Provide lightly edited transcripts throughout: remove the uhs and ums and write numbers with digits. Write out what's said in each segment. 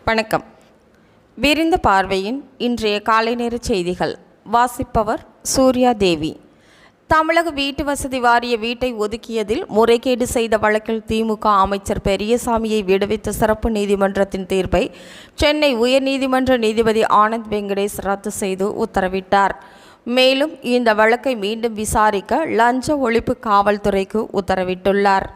வணக்கம். விரிந்த பார்வையின் இன்றைய காலை நேர செய்திகள். வாசிப்பவர் சூர்யா தேவி. தமிழக வீட்டு வசதி வாரிய வீட்டை ஒதுக்கியதில் முறைகேடு செய்த வழக்கில் திமுக அமைச்சர் பெரியசாமியை விடுவித்த சிறப்பு நீதிமன்றத்தின் தீர்ப்பை சென்னை உயர்நீதிமன்ற நீதிபதி ஆனந்த் வெங்கடேஷ் ரத்து செய்து உத்தரவிட்டார். மேலும் இந்த வழக்கை மீண்டும் விசாரிக்க லஞ்ச ஒழிப்பு காவல்துறைக்கு உத்தரவிட்டுள்ளார்.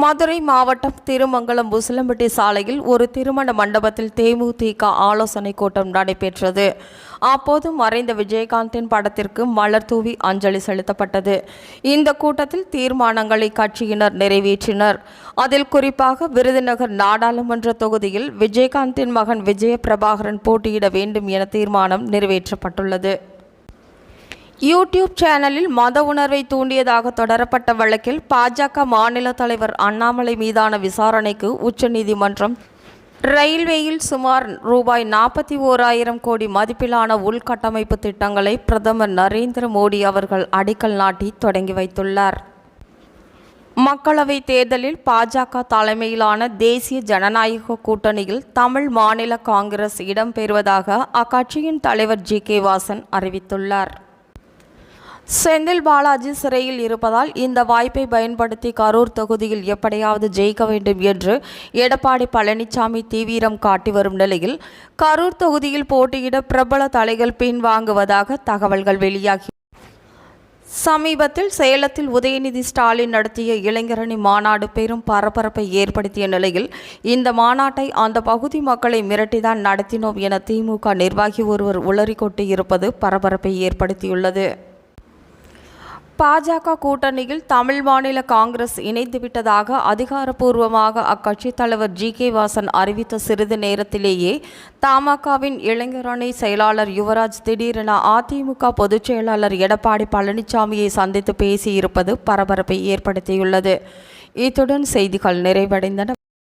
மதுரை மாவட்டம் திருமங்கலம் புசலம்பட்டி சாலையில் ஒரு திருமண மண்டபத்தில் தேமுதிக ஆலோசனை கூட்டம் நடைபெற்றது. அப்போது மறைந்த விஜயகாந்தின் படத்திற்கு மலர் தூவி அஞ்சலி செலுத்தப்பட்டது. இந்த கூட்டத்தில் தீர்மானங்களை கட்சியினர் நிறைவேற்றினர். அதில் குறிப்பாக விருதுநகர் நாடாளுமன்ற தொகுதியில் விஜயகாந்தின் மகன் விஜயபிரபாகரன் போட்டியிட வேண்டும் என தீர்மானம் நிறைவேற்றப்பட்டுள்ளது. யூடியூப் சேனலில் மத உணர்வை தூண்டியதாக தொடரப்பட்ட வழக்கில் பாஜக மாநில தலைவர் அண்ணாமலை மீதான விசாரணைக்கு உச்சநீதிமன்றம் ரயில்வேயில் சுமார் ரூபாய் 41,000 கோடி மதிப்பிலான உள்கட்டமைப்பு திட்டங்களை பிரதமர் நரேந்திர மோடி அவர்கள் அடிக்கல் நாட்டி தொடங்கி வைத்துள்ளார். மக்களவைத் தேர்தலில் பாஜக தலைமையிலான தேசிய ஜனநாயக கூட்டணியில் தமிழ் மாநில காங்கிரஸ் இடம்பெறுவதாக அக்கட்சியின் தலைவர் ஜி.கே. வாசன் அறிவித்துள்ளார். செந்தில் பாலாஜி சிறையில் இருப்பதால் இந்த வாய்ப்பை பயன்படுத்தி கரூர் தொகுதியில் எப்படியாவது ஜெயிக்க வேண்டும் என்று எடப்பாடி பழனிசாமி தீவிரம் காட்டி வரும் நிலையில் கரூர் தொகுதியில் போட்டியிட பிரபல தலைகள் பின்வாங்குவதாக தகவல்கள் வெளியாகி சமீபத்தில் சேலத்தில் உதயநிதி ஸ்டாலின் நடத்திய இளைஞரணி மாநாடு பெரும் பரபரப்பை ஏற்படுத்திய நிலையில் இந்த மாநாட்டை அந்த பகுதி மக்களை மிரட்டிதான் நடத்தினோம் என திமுக நிர்வாகி ஒருவர் உளறிக்கொட்டி இருப்பது பரபரப்பை ஏற்படுத்தியுள்ளது. பாஜக கூட்டணியில் தமிழ் மாநில காங்கிரஸ் இணைந்துவிட்டதாக அதிகாரப்பூர்வமாக அக்கட்சி தலைவர் ஜி.கே. வாசன் அறிவித்த சிறிது நேரத்திலேயே தமாகவின் இளைஞரணி செயலாளர் யுவராஜ் திடீரென அதிமுக பொதுச் செயலாளர் எடப்பாடி பழனிசாமியை சந்தித்து பேசியிருப்பது பரபரப்பை ஏற்படுத்தியுள்ளது. இத்துடன் செய்திகள் நிறைவடைந்தன.